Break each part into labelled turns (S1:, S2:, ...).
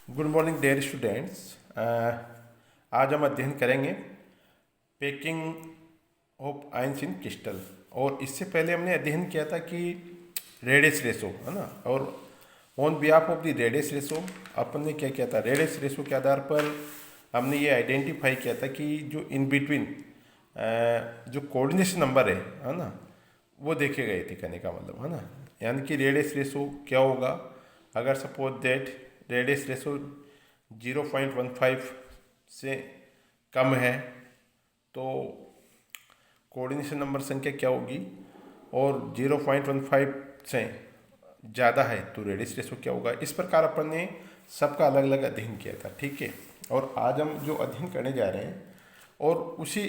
S1: Good morning dear students. आज हम अध्ययन करेंगे packing of ions in crystal. और इससे पहले हमने अध्ययन किया था कि रेडियस रेशो है ना, और on behalf of the radius ratio अपन ने क्या किया था, रेडियस रेशो के आधार पर हमने ये आइडेंटिफाई किया था कि जो इन बिटवीन जो कोऑर्डिनेशन नंबर है ना, वो देखे गए थे, कहने का मतलब है ना। यानी कि रेडियस रेशो क्या होगा, अगर सपोज दैट रेडियस रेशो 0.15 से कम है तो कोऑर्डिनेशन नंबर संख्या क्या होगी, और 0.15 से ज़्यादा है तो रेडियस रेशो क्या होगा। इस प्रकार अपन ने सबका अलग अलग अध्ययन किया था, ठीक है। और आज हम जो अध्ययन करने जा रहे हैं और उसी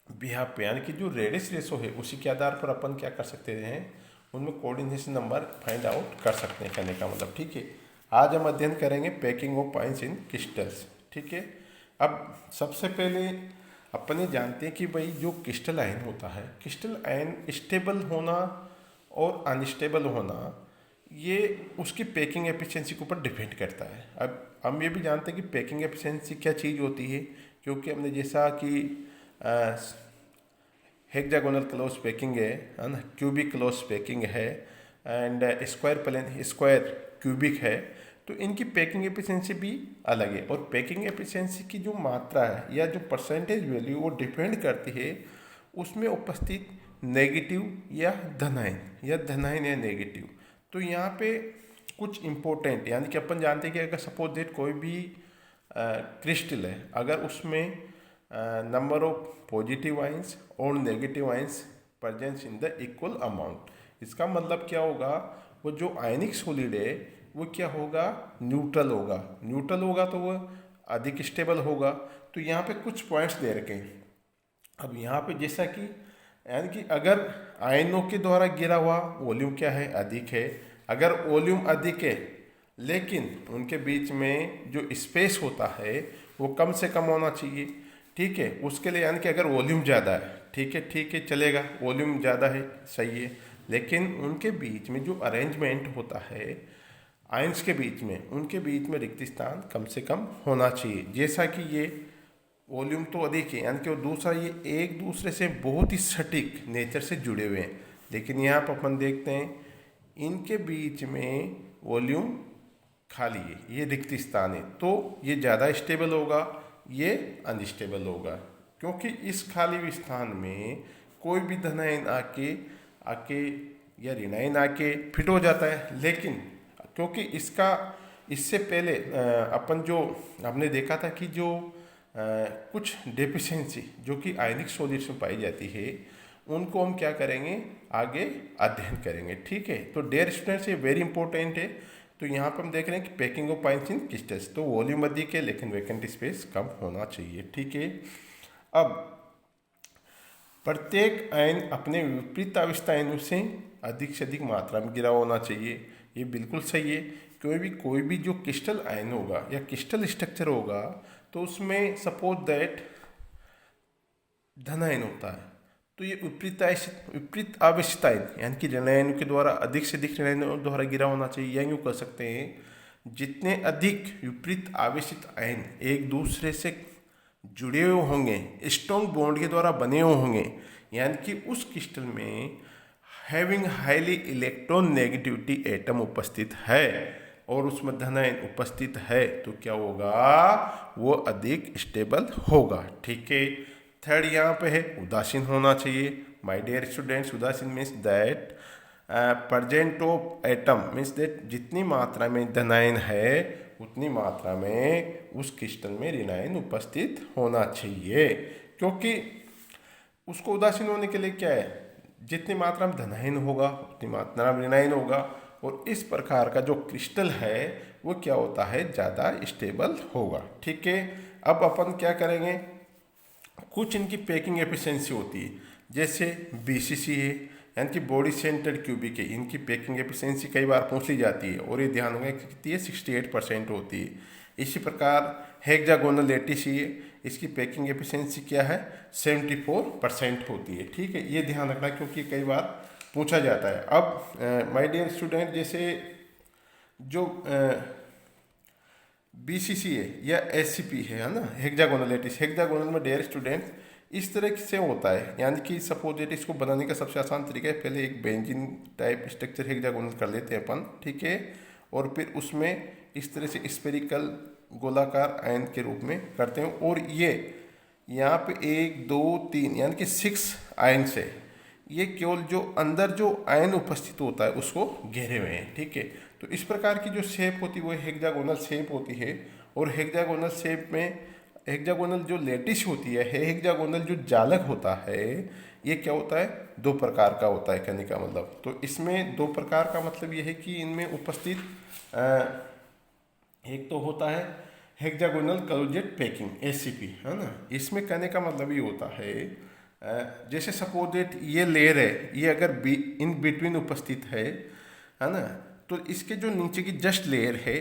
S1: बिहाफ पे, यानी कि जो रेडियस रेशो है उसी के आधार पर अपन क्या कर सकते हैं, उनमें कोऑर्डिनेशन नंबर फाइंड आउट कर सकते हैं, कहने का मतलब, ठीक है। आज हम अध्ययन करेंगे packing of ions in crystals, ठीक है। अब सबसे पहले अपन ये जानते हैं कि भाई जो क्रिस्टल आयन होता है, क्रिस्टल आयन स्टेबल होना और अनस्टेबल होना, ये उसकी पैकिंग एफिशिएंसी के ऊपर डिपेंड करता है। अब हम ये भी जानते हैं कि पैकिंग एफिशिएंसी क्या चीज़ होती है, क्योंकि हमने जैसा कि हेक्सागोनल क्लोज पैकिंग है ना, क्यूबिक क्लोज पैकिंग है, and square plane square cubic है, तो इनकी पैकिंग एफिशिएंसी भी अलग है। और पैकिंग एफिशिएंसी की जो मात्रा है या जो परसेंटेज वैल्यू वो डिपेंड करती है उसमें उपस्थित नेगेटिव या धनायन या नेगेटिव। तो यहाँ पे कुछ इम्पोर्टेंट, यानी कि अपन जानते हैं कि अगर सपोज दैट कोई भी क्रिस्टल है, अगर उसमें नंबर ऑफ पॉजिटिव आइंस और negative ions presence in the equal amount, इसका मतलब क्या होगा, वो जो आयनिक सॉलिड है वो क्या होगा, न्यूट्रल होगा। न्यूट्रल होगा तो वो अधिक स्टेबल होगा। तो यहाँ पे कुछ पॉइंट्स दे रखे हैं। अब यहाँ पे जैसा कि यानी कि अगर आयनों के द्वारा गिरा हुआ वॉल्यूम क्या है, अधिक है। अगर वॉल्यूम अधिक है लेकिन उनके बीच में जो स्पेस होता है वो कम से कम होना चाहिए, ठीक है। उसके लिए यानी कि अगर वॉल्यूम ज़्यादा है, ठीक है चलेगा, वॉल्यूम ज़्यादा है, सही है, लेकिन उनके बीच में जो अरेंजमेंट होता है आयंस के बीच में, उनके बीच में रिक्त स्थान कम से कम होना चाहिए। जैसा कि ये वॉल्यूम तो अधिक है, यानी कि और दूसरा ये एक दूसरे से बहुत ही सटीक नेचर से जुड़े हुए हैं, लेकिन यहाँ पर अपन देखते हैं इनके बीच में वॉल्यूम खाली है, ये रिक्त स्थान है, तो ये ज़्यादा स्टेबल होगा, ये अनस्टेबल होगा, क्योंकि इस खाली स्थान में कोई भी धनायन आके आके या ऋणायन आके फिट हो जाता है। लेकिन क्योंकि इससे पहले अपन जो हमने देखा था कि जो कुछ डेफिशिएंसी जो कि आयनिक सॉलिड्स में पाई जाती है, उनको हम क्या करेंगे, आगे अध्ययन करेंगे, ठीक है। तो डियर स्टूडेंट्स, ये वेरी इंपॉर्टेंट है। तो यहाँ पर हम देख रहे हैं कि packing of ions in crystals, तो वॉल्यूम अधिक है लेकिन वैकेंट स्पेस कम होना चाहिए, ठीक है। अब प्रत्येक आयन अपने विपरीत आवेशित आयनों से अधिक मात्रा में गिरा होना चाहिए, ये बिल्कुल सही है। कोई भी जो क्रिस्टल आयन होगा या क्रिस्टल स्ट्रक्चर होगा तो उसमें सपोज दैट धनायन होता है, तो ये विपरीत आवेशित आयन यानी कि ऋणायनों के द्वारा अधिक से अधिक ऋणायनों द्वारा गिरा होना चाहिए। या यूँ कह सकते हैं, जितने अधिक विपरीत आवेशित आयन एक दूसरे से जुड़े हुए होंगे, स्ट्रॉन्ग बॉन्ड के द्वारा बने हुए होंगे, यानी कि उस क्रिस्टल में having highly electron negativity atom उपस्थित है और उसमें धनायन उपस्थित है, तो क्या होगा, वो अधिक स्टेबल होगा, ठीक है। थर्ड यहाँ पे है उदासीन होना चाहिए। माय डियर स्टूडेंट्स, उदासीन means that present of atom means that जितनी मात्रा में धनायन है उतनी मात्रा में उस क्रिस्टल में ऋणायन उपस्थित होना चाहिए, क्योंकि उसको उदासीन होने के लिए क्या है, जितनी मात्रा में धनायन होगा उतनी मात्रा में ऋणायन होगा, और इस प्रकार का जो क्रिस्टल है वो क्या होता है, ज़्यादा स्टेबल होगा, ठीक है। अब अपन क्या करेंगे, कुछ इनकी पैकिंग एफिशिएंसी होती है, जैसे बीसीसी है यानी कि बॉडी सेंटर्ड क्यूबिक है, इनकी पैकिंग एफिशिएंसी कई बार पूछ ली जाती है और ये ध्यान रखना कितनी है, 68% होती है। इसी प्रकार हेक्सागोनल लैटिस है, इसकी पैकिंग एफिशिएंसी क्या है, 74% होती है, ठीक है। ये ध्यान रखना क्योंकि कई बार पूछा जाता है। अब माय डियर स्टूडेंट, जैसे जो BCCA या SCP है ना, हेक्सागोनल लैटिस। हेक्सागोनल में डियर स्टूडेंट्स इस तरह से होता है, यानी कि सपोज दैट इसको बनाने का सबसे आसान तरीका है, पहले एक बेंजीन टाइप स्ट्रक्चर हेक्सागोनल कर लेते हैं अपन, ठीक है, और फिर उसमें इस तरह से स्फेरिकल गोलाकार आयन के रूप में करते हैं, और ये यहाँ पे 1 2 3 यानी कि 6 आयन से ये केवल जो अंदर जो आयन उपस्थित होता है उसको घेरे हुए हैं, ठीक है। तो इस प्रकार की जो शेप होती है वो हेक्सागोनल शेप होती है, और हेक्सागोनल शेप में हेक्सागोनल जो लैटिस होती है, हेक्सागोनल जो जालक होता है, ये क्या होता है, 2 प्रकार का होता है, कहने का मतलब। तो इसमें 2 प्रकार का मतलब ये है कि इनमें उपस्थित एक तो होता है हेक्सागोनल क्लोजेट पैकिंग SCP, है ना। इसमें कहने का मतलब ये होता है जैसे सपोज दैट ये लेयर है, ये अगर इन बिटवीन उपस्थित है ना, तो इसके जो नीचे की जस्ट लेयर है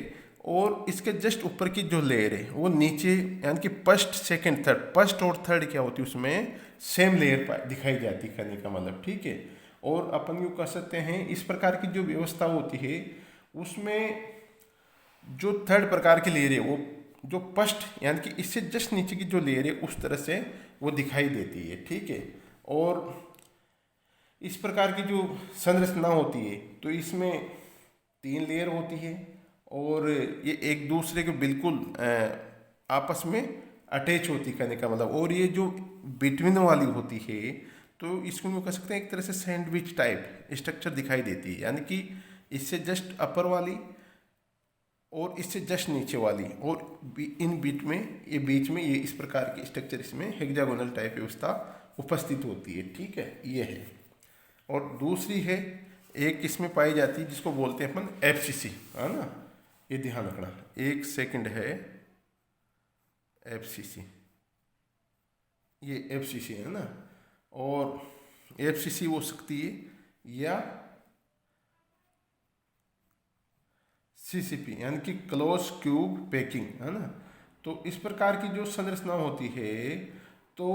S1: और इसके जस्ट ऊपर की जो लेयर है वो नीचे, यानी कि फर्स्ट सेकंड थर्ड, फर्स्ट और थर्ड क्या होती है उसमें सेम लेयर दिखाई जाती है, कहने का मतलब, ठीक है। और अपन यूँ कह सकते हैं इस प्रकार की जो व्यवस्था होती है उसमें जो थर्ड प्रकार की लेयर है वो जो फर्स्ट यानी कि इससे जस्ट नीचे की जो लेयर है उस तरह से वो दिखाई देती है, ठीक है। और इस प्रकार की जो संरचना होती है तो इसमें 3 लेयर होती है, और ये एक दूसरे के बिल्कुल आपस में अटैच होती, कहने का मतलब। और ये जो बिटवीन वाली होती है तो इसको हम कह सकते हैं एक तरह से सैंडविच टाइप स्ट्रक्चर दिखाई देती है, यानी कि इससे जस्ट अपर वाली और इससे जस्ट नीचे वाली, और इन बीच में ये इस प्रकार की स्ट्रक्चर इसमें हेक्सागोनल टाइप व्यवस्था उपस्थित होती है, ठीक है, ये है। और दूसरी है एक इसमें पाई जाती है जिसको बोलते हैं अपन FCC, है ना, ये ध्यान रखना, एक सेकंड है FCC, ये FCC है ना, और FCC हो सकती है या CCP यानी कि क्लोज क्यूब पैकिंग, है ना। तो इस प्रकार की जो संरचना होती है तो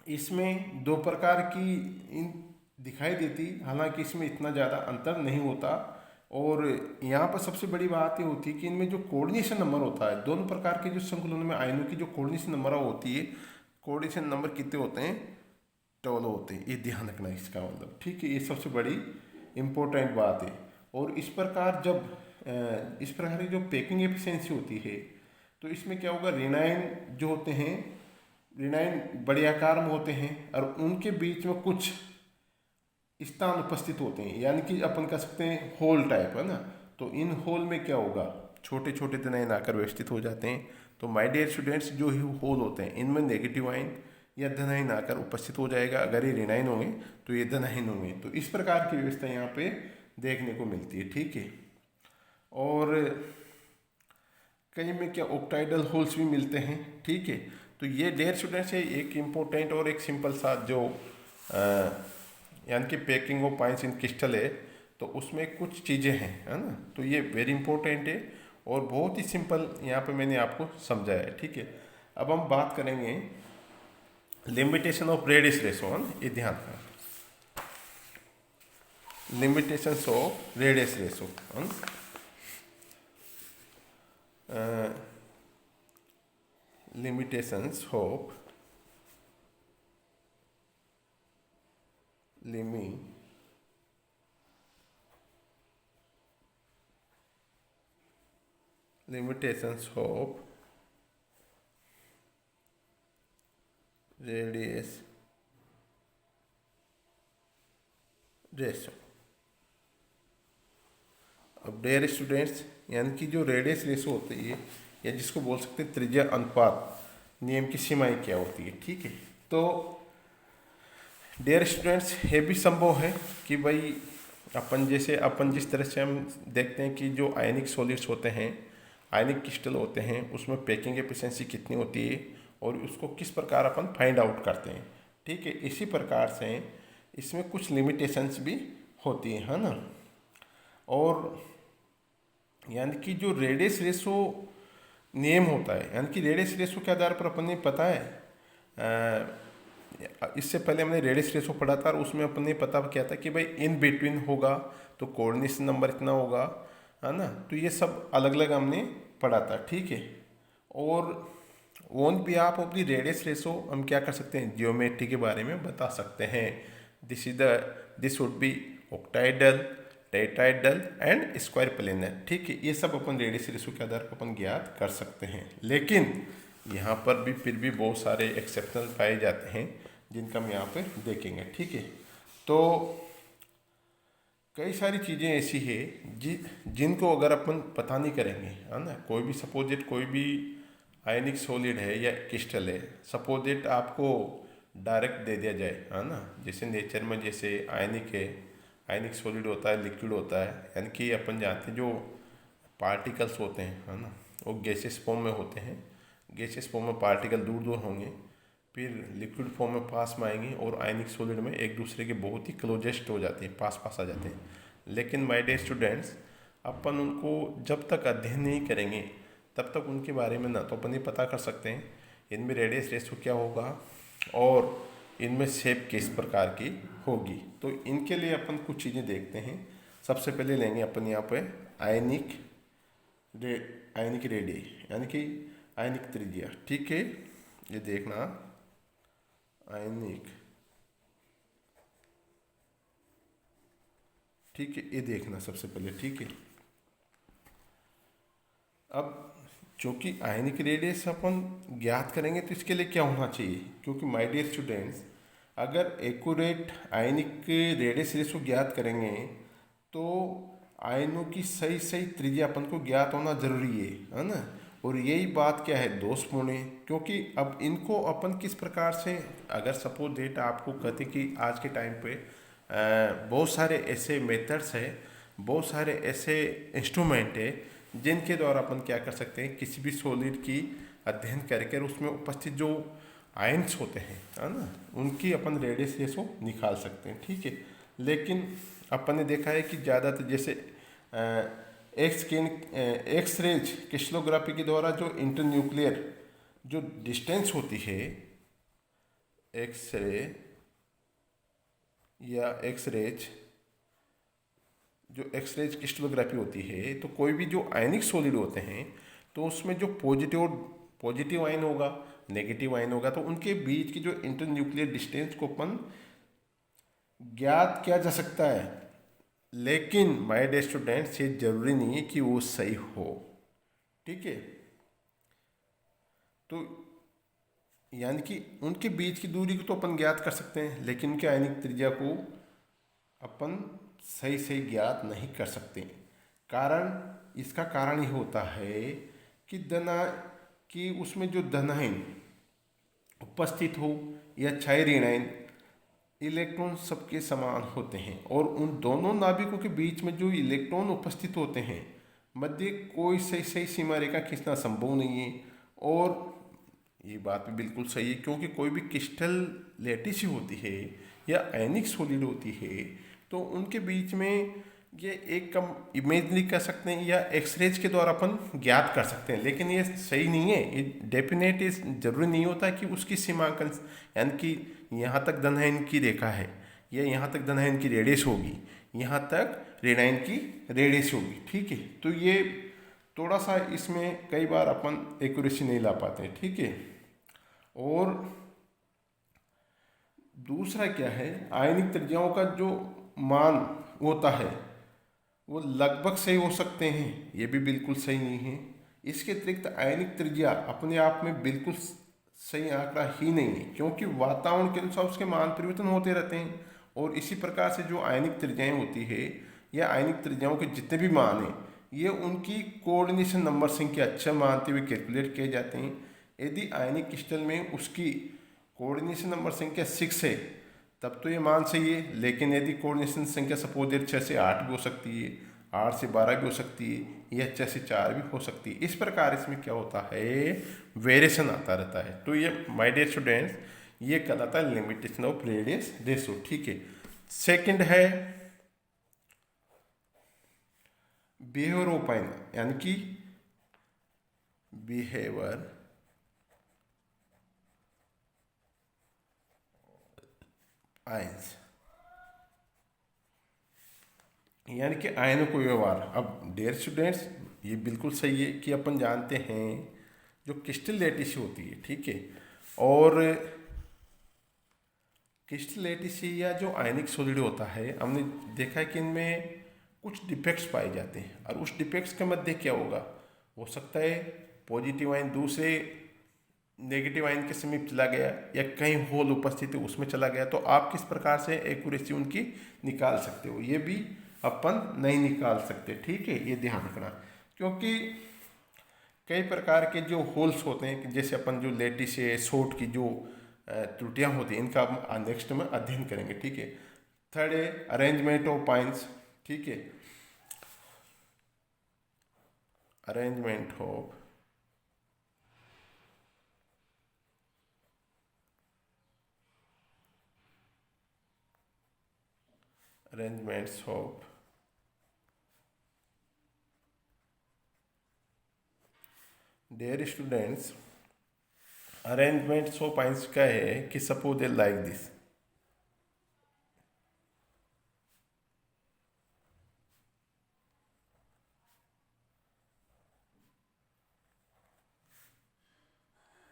S1: इसमें 2 प्रकार की दिखाई देती, हालांकि इसमें इतना ज़्यादा अंतर नहीं होता। और यहाँ पर सबसे बड़ी बात ये होती है कि इनमें जो कोऑर्डिनेशन नंबर होता है, दोनों प्रकार के जो संकुलनों में आयनों की जो कोऑर्डिनेशन नंबर होती है, कोऑर्डिनेशन नंबर कितने होते हैं, 12 होते हैं, ये ध्यान रखना है इसका मतलब, ठीक है, ये सबसे बड़ी इम्पोर्टेंट बात है। और इस प्रकार इस प्रकार की जो पैकिंग एफिशिएंसी होती है तो इसमें क्या होगा, रेनाइन जो होते हैं, रेनाइन बड़े आकार में होते हैं और उनके बीच में कुछ स्थान उपस्थित होते हैं, यानी कि अपन कह सकते हैं होल टाइप, है ना। तो इन होल में क्या होगा, छोटे छोटे रेनाइन आकर व्यवस्थित हो जाते हैं। तो माय डियर स्टूडेंट्स, जो ही होल होते हैं इनमें नेगेटिव आयन या धनायन आकर उपस्थित हो जाएगा, अगर ये ऋणायन होंगे तो ये धनायन होंगे। तो इस प्रकार की व्यवस्था यहाँ पे देखने को मिलती है, ठीक है। और कई में क्या ऑक्टाइडल होल्स भी मिलते हैं, ठीक है। तो ये डियर स्टूडेंट्स है एक इम्पोर्टेंट और एक सिंपल सा जो यानी कि packing of pines in crystal है, तो उसमें कुछ चीज़ें हैं, है ना। तो ये वेरी इंपॉर्टेंट है और बहुत ही सिंपल यहाँ पे मैंने आपको समझाया है, ठीक है। अब हम बात करेंगे लिमिटेशन ऑफ रेडियस रेशो, ये ध्यान रखना, limitations of radius ratio, limitations of limitations of radius ratio. अब डियर स्टूडेंट्स, यानी कि जो रेडियस रेशो होती है या जिसको बोल सकते हैं त्रिज्या अनुपात नियम की सीमाएं क्या होती है, ठीक है। तो डियर स्टूडेंट्स, ये भी संभव है कि भाई अपन जिस तरह से हम देखते हैं कि जो आयनिक सॉलिड्स होते हैं, आयनिक क्रिस्टल होते हैं, उसमें पैकिंग एफिशिएंसी कितनी होती है और उसको किस प्रकार अपन फाइंड आउट करते हैं, ठीक है। इसी प्रकार से इसमें कुछ लिमिटेशंस भी होती हैं, है ना। और यानी कि जो रेडियस रेशो नियम होता है, यानी कि रेडियस रेशो के आधार पर अपन ने पता है, इससे पहले हमने रेडियस रेशो पढ़ा था और उसमें अपन ने पता किया था कि भाई इन बिटवीन होगा तो कोऑर्डिनेशन नंबर इतना होगा, है ना। तो ये सब अलग अलग हमने पढ़ा था, ठीक है। और on behalf of the radius ratio हम क्या कर सकते हैं, जियोमेट्री के बारे में बता सकते हैं। This would be ऑक्टाइडल, टेट्राइडल and square planar, ठीक है। ये सब अपन रेडियस रेशो के आधार पर अपन ज्ञात कर सकते हैं। लेकिन यहाँ पर भी फिर भी बहुत सारे एक्सेप्शनल पाए जाते हैं जिनका हम यहाँ पे देखेंगे, ठीक है। तो कई सारी चीज़ें ऐसी है जिनको अगर अपन पता नहीं करेंगे, है ना, कोई भी सपोजिट कोई भी आयनिक सॉलिड है या क्रिस्टल है, सपोजिट आपको डायरेक्ट दे दिया जाए, है ना, जैसे नेचर में जैसे आयनिक है, आयनिक सॉलिड होता है, लिक्विड होता है, यानी कि अपन जानते हैं जो पार्टिकल्स होते हैं, है ना, वो गैसेस फॉर्म में होते हैं। गैसेस फॉर्म में पार्टिकल दूर दूर होंगे, फिर लिक्विड फॉर्म में पास में आएंगे और आयनिक सॉलिड में एक दूसरे के बहुत ही क्लोजेस्ट हो जाते हैं, पास पास आ जाते हैं। लेकिन माय डियर स्टूडेंट्स, अपन उनको जब तक अध्ययन नहीं करेंगे तब तक उनके बारे में ना तो अपन ये पता कर सकते हैं इनमें रेडियस रेशो क्या होगा और इनमें शेप किस प्रकार की होगी। तो इनके लिए अपन कुछ चीज़ें देखते हैं। सबसे पहले लेंगे अपन यहाँ पे आयनिक रेडियस, यानी कि आयनिक त्रिज्या, ठीक है। ये देखना आयनिक, ठीक है, ये देखना सबसे पहले, ठीक है। अब चूँकि आयनिक रेडियस अपन ज्ञात करेंगे तो इसके लिए क्या होना चाहिए, क्योंकि माय डियर स्टूडेंट्स, अगर एक्यूरेट आयनिक रेडियस रेशो ज्ञात करेंगे तो आयनों की सही सही त्रिज्या अपन को ज्ञात होना जरूरी है ना। और यही बात क्या है, दोषपूर्ण है, क्योंकि अब इनको अपन किस प्रकार से, अगर सपोज डेट आपको कहते कि आज के टाइम पे बहुत सारे ऐसे मेथड्स है, बहुत सारे ऐसे इंस्ट्रूमेंट है जिनके द्वारा अपन क्या कर सकते हैं, किसी भी सॉलिड की अध्ययन करके उसमें उपस्थित जो आयन्स होते हैं, है ना, उनकी अपन रेडियस रेशो निकाल सकते हैं, ठीक है। लेकिन अपन ने देखा है कि ज़्यादातर जैसे एक्स रेज क्रिस्टलोग्राफी के द्वारा जो इंटरन्यूक्लियर जो डिस्टेंस होती है, एक्स रे या एक्सरेज जो एक्सरेज क्रिस्टलोग्राफी होती है, तो कोई भी जो आयनिक सॉलिड होते हैं तो उसमें जो पॉजिटिव आयन होगा, नेगेटिव आयन होगा, तो उनके बीच की जो इंटरन्यूक्लियर डिस्टेंस को अपन ज्ञात किया जा सकता है। लेकिन माय डियर स्टूडेंट्स, ये जरूरी नहीं है कि वो सही हो, ठीक है। तो यानी कि उनके बीच की दूरी को तो अपन ज्ञात कर सकते हैं, लेकिन उनके आयनिक त्रिज्या को अपन सही सही ज्ञात नहीं कर सकते। इसका कारण ये होता है कि कि उसमें जो धनायन उपस्थित हो या क्षय ऋणायन, इलेक्ट्रॉन सबके समान होते हैं और उन दोनों नाभिकों के बीच में जो इलेक्ट्रॉन उपस्थित होते हैं मध्य कोई सही सही सीमा रेखा खींचना संभव नहीं है। और ये बात भी बिल्कुल सही है, क्योंकि कोई भी क्रिस्टल लैटिस होती है या आयनिक सॉलिड होती है तो उनके बीच में ये एक कम इमेजनरी कर सकते हैं या एक्सरेज के द्वारा अपन ज्ञात कर सकते हैं, लेकिन ये सही नहीं है। ये डेफिनेट जरूरी नहीं होता कि उसकी सीमांकन, यानी कि यहाँ तक धनायन की रेखा है या यहाँ तक धनायन की रेडियस होगी, यहाँ तक ऋणायन की रेडियस होगी, ठीक है। तो ये थोड़ा सा इसमें कई बार अपन एक्यूरेसी नहीं ला पाते हैं, ठीक है। और दूसरा क्या है, आयनिक त्रिज्याओं का जो मान होता है वो लगभग सही हो सकते हैं, ये भी बिल्कुल सही नहीं है। इसके अतिरिक्त आयनिक त्रिज्या अपने आप में बिल्कुल सही आंकड़ा ही नहीं है, क्योंकि वातावरण के अनुसार उसके मान परिवर्तन होते रहते हैं। और इसी प्रकार से जो आयनिक त्रिज्याएं होती है या आयनिक त्रिज्याओं के जितने भी मान हैं, ये उनकी कोऑर्डिनेशन नंबर संख्या अच्छा मानते हुए कैलकुलेट किए जाते हैं। यदि आयनिक क्रिस्टल में उसकी कोऑर्डिनेशन नंबर संख्या 6 है तब तो ये मान सही है, लेकिन यदि कोऑर्डिनेशन संख्या सपोज 6 से 8 भी हो सकती है, 8 से 12 भी हो सकती है या 6 से 4 भी हो सकती है। इस प्रकार इसमें क्या होता है, वेरिएशन आता रहता है। तो ये माय डियर स्टूडेंट्स, ये कहलाता है लिमिटेशन ऑफ रेडियस रेशो, ठीक है। सेकंड है बिहेवियर ऑफ आयन, यानी कि बिहेवियर आयंस, यानी कि आयनों को व्यवहार। अब डियर स्टूडेंट्स, ये बिल्कुल सही है कि अपन जानते हैं जो क्रिस्टल लैटिस होती है, ठीक है, और क्रिस्टल लैटिस या जो आयनिक सॉलिड होता है, हमने देखा है कि इनमें कुछ डिफेक्ट्स पाए जाते हैं, और उस डिफेक्ट्स के मध्य क्या होगा, हो सकता है पॉजिटिव आयन दूसरे नेगेटिव आयन के समीप चला गया, या कहीं होल उपस्थित है उसमें चला गया, तो आप किस प्रकार से एक्यूरेसी उनकी निकाल सकते हो, ये भी अपन नहीं निकाल सकते, ठीक है, ये ध्यान रखना। क्योंकि कई प्रकार के जो होल्स होते हैं, जैसे अपन जो लेटिस है, शॉर्ट की जो त्रुटियां होती हैं, इनका हम नेक्स्ट में अध्ययन करेंगे, ठीक है। थर्ड है अरेंजमेंट ऑफ पाइंस, ठीक है, arrangement of arrangements of dear students, arrangements of points का है कि suppose like this,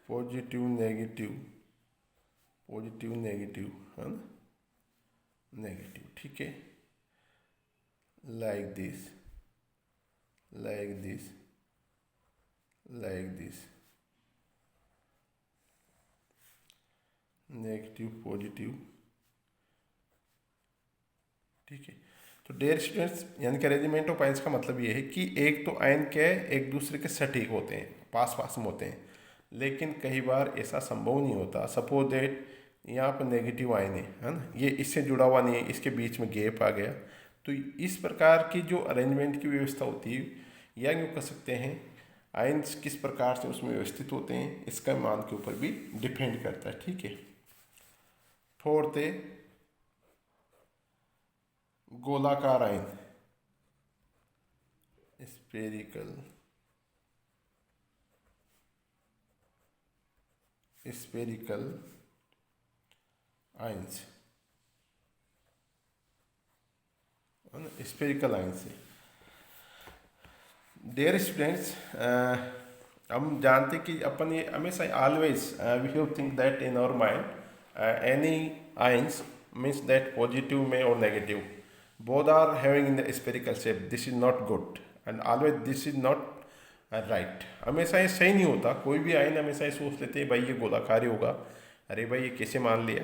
S1: positive negative, positive negative है ना, नेगेटिव, ठीक है, like this, like this, like this, negative positive, ठीक है। तो डियर स्टूडेंट्स, यानी कि अरेंजमेंट ऑफ आयंस का मतलब ये है कि एक तो आयन क्या है, एक दूसरे के सटीक होते हैं, पास पास में होते हैं, लेकिन कई बार ऐसा संभव नहीं होता। सपोज दैट यहाँ पर नेगेटिव आयन है ना, ये इससे जुड़ा हुआ नहीं है, इसके बीच में गैप आ गया, तो इस प्रकार की जो अरेंजमेंट की व्यवस्था होती है, या यूँ कह सकते हैं आयन्स किस प्रकार से उसमें व्यवस्थित होते हैं, इसका मान के ऊपर भी डिपेंड करता है, ठीक है। फोर्थ है गोलाकार ion, spherical, spherical ions, spherical ions है। डियर स्टूडेंट्स, हम जानते कि अपन ये हमेशा always we have think that in our mind any ions means that positive में और negative both are having in the spherical shape, this is not good and always this is not right। हमेशा ये सही नहीं होता, कोई भी ion हमेशा ये सोच लेते हैं भाई ये गोलाकार ही होगा, अरे भाई ये कैसे मान लिया,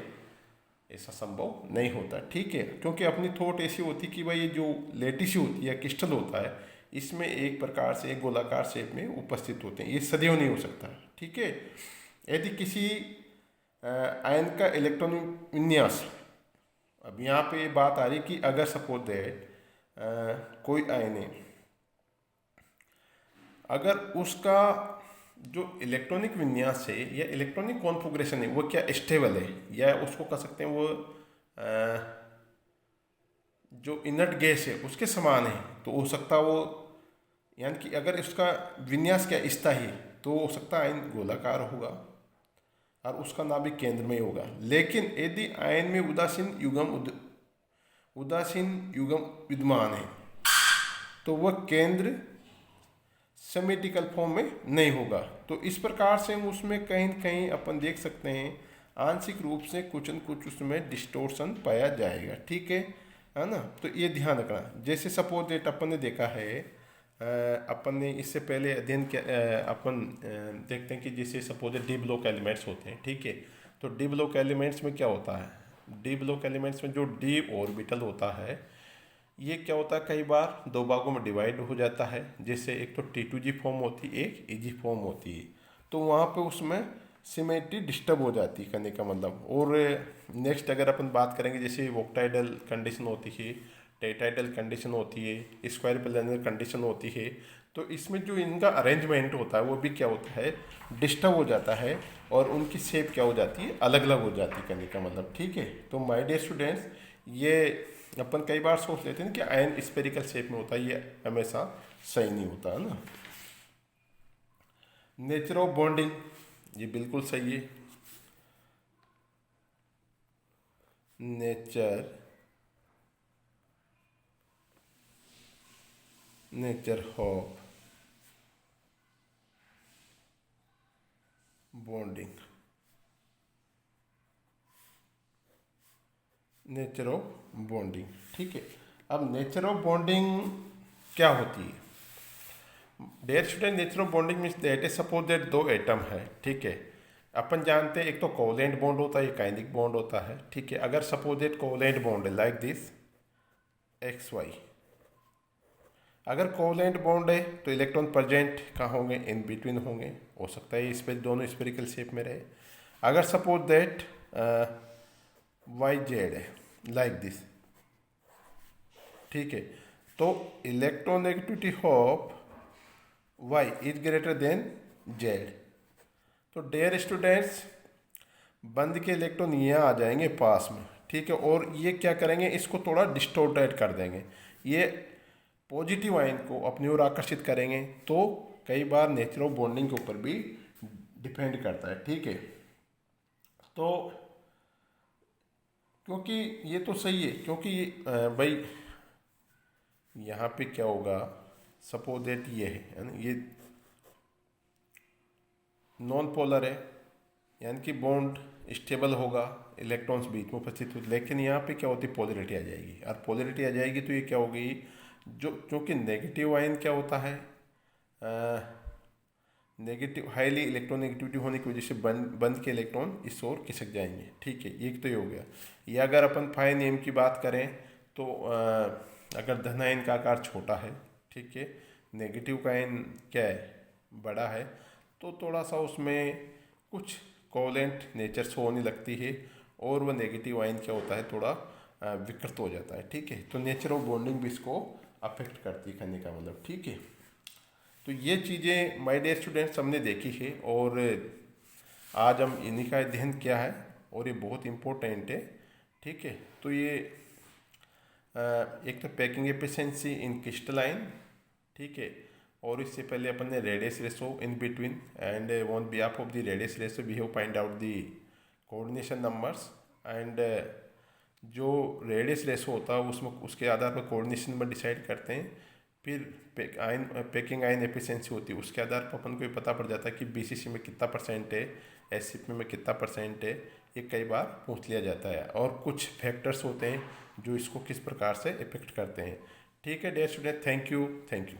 S1: ऐसा संभव नहीं होता, ठीक है। क्योंकि अपनी थॉट ऐसी होती कि भाई ये जो लेटिस होती है या क्रिस्टल होता है, इसमें एक प्रकार से एक गोलाकार शेप में उपस्थित होते हैं, ये सदैव नहीं हो सकता, ठीक है। यदि किसी आयन का इलेक्ट्रॉनिक विन्यास, अब यहाँ पे बात आ रही कि अगर सपोज दैट कोई आयन है, अगर उसका जो इलेक्ट्रॉनिक विन्यास है या इलेक्ट्रॉनिक कॉन्फ़िगरेशन है वो क्या स्टेबल है, या उसको कह सकते हैं वो जो इनर्ट गैस है उसके समान है, तो हो सकता वो, यानी कि अगर उसका विन्यास क्या स्थायी, तो हो सकता आयन गोलाकार होगा और उसका नाभिक केंद्र में होगा। लेकिन यदि आयन में उदासीन युग्म विद्यमान है, तो वह केंद्र सिमेट्रिकल फॉर्म में नहीं होगा। तो इस प्रकार से हम उसमें कहीं न कहीं अपन देख सकते हैं आंशिक रूप से कुछ न कुछ उसमें डिस्टोर्शन पाया जाएगा, ठीक है ना। तो ये ध्यान रखना। जैसे सपोज डेट अपन ने देखा है, अपन ने इससे पहले अध्ययन किया, अपन देखते हैं कि जैसे सपोज डी ब्लॉक एलिमेंट्स होते हैं, ठीक है। तो डी ब्लॉक एलिमेंट्स में क्या होता है, डी ब्लॉक एलिमेंट्स में जो डी ऑर्बिटल होता है, ये क्या होता है, कई बार दो भागों में डिवाइड हो जाता है। जैसे एक तो T2G फॉर्म होती है, एक EG फॉर्म होती है, तो वहाँ पे उसमें सिमेट्री डिस्टर्ब हो जाती है, करने का मतलब। और नेक्स्ट अगर अपन बात करेंगे, जैसे ऑक्टाइडल कंडीशन होती है, टेट्राइडल कंडीशन होती है, स्क्वायर प्लेनर कंडीशन होती है, तो इसमें जो इनका अरेंजमेंट होता है वो भी क्या होता है, डिस्टर्ब हो जाता है, और उनकी शेप क्या हो जाती है, अलग अलग हो जाती है, करने का मतलब, ठीक है। तो माय डियर स्टूडेंट्स, ये अपन कई बार सोच लेते हैं कि आयन स्फेरिकल शेप में होता है, ये हमेशा सही नहीं होता है ना। नेचर ऑफ बॉन्डिंग, ये बिल्कुल सही है। Nature nature of bonding, nature of bonding. ठीक है, अब नेचर ऑफ बॉन्डिंग क्या होती है? Dear student, nature of bonding means that is suppose that दो एटम है, ठीक है। अपन जानते हैं एक तो कोवलेंट बॉन्ड होता है, एक काइनेटिक बॉन्ड होता है, ठीक है। अगर सपोज दैट कोवलेंट बॉन्ड है लाइक दिस एक्स वाई, अगर कोवलेंट बॉन्ड है तो इलेक्ट्रॉन प्रेजेंट कहाँ होंगे? इन बिटवीन होंगे, हो सकता है इस पे दोनों स्फेरिकल शेप में रहे। अगर सपोज दैट वाई जेड है लाइक दिस, ठीक है, तो electronegativity of Y is greater than Z. तो डियर स्टूडेंट्स, बंद के इलेक्ट्रॉन यहाँ आ जाएंगे पास में, ठीक है, और ये क्या करेंगे? इसको थोड़ा डिस्टोर्टेड कर देंगे, ये पॉजिटिव आयन को अपनी ओर आकर्षित करेंगे। तो कई बार नेचर ऑफ बॉन्डिंग के ऊपर भी डिपेंड करता है, ठीक है। तो क्योंकि ये तो सही है, क्योंकि भाई यहाँ पे क्या होगा, सपोज दैट ये है ना, ये नॉन पोलर है, यानी कि बॉन्ड स्टेबल होगा, इलेक्ट्रॉन्स बीच में उपस्थित होते, लेकिन यहाँ पे क्या होती है? पोलरिटी आ जाएगी, और पोलरिटी आ जाएगी तो ये क्या होगी? जो क्योंकि नेगेटिव आयन क्या होता है, नेगेटिव हाईली इलेक्ट्रोनेगेटिविटी होने की वजह से बंद के इलेक्ट्रॉन इस ओर खिसक जाएंगे, ठीक है। ये तो ये हो गया। या अगर अपन फाइन एम की बात करें तो अगर धन आयन का आकार छोटा है, ठीक है, नेगेटिव का आयन क्या है? बड़ा है, तो थोड़ा सा उसमें कुछ कोवलेंट नेचर शो होने लगती है, और वह नेगेटिव आयन क्या होता है? थोड़ा विकृत हो जाता है, ठीक है। तो नेचर ऑफ बॉन्डिंग भी इसको अफेक्ट करती है, कहने का मतलब, ठीक है। तो ये चीज़ें माय डियर स्टूडेंट्स हमने देखी है, और आज हम इन्हीं का अध्ययन किया है, और ये बहुत इम्पोर्टेंट है, ठीक है। तो ये एक तो पैकिंग एफिशिएंसी इन क्रिस्टलाइन, ठीक है, और इससे पहले अपन ने radius ratio in between, and on behalf of the radius ratio we have find out the coordination numbers, and जो रेडियस रेशो होता है उसमें उसके आधार पर कोऑर्डिनेशन नंबर डिसाइड करते हैं। फिर पैकिंग आयन एफिशिएंसी होती है, उसके आधार पर अपन को ये पता पड़ जाता है कि बीसीसी में कितना परसेंट है, एससीपी में कितना परसेंट है, ये कई बार पूछ लिया जाता है। और कुछ फैक्टर्स होते हैं जो इसको किस प्रकार से इफेक्ट करते हैं, ठीक है dear student. Thank you, thank you.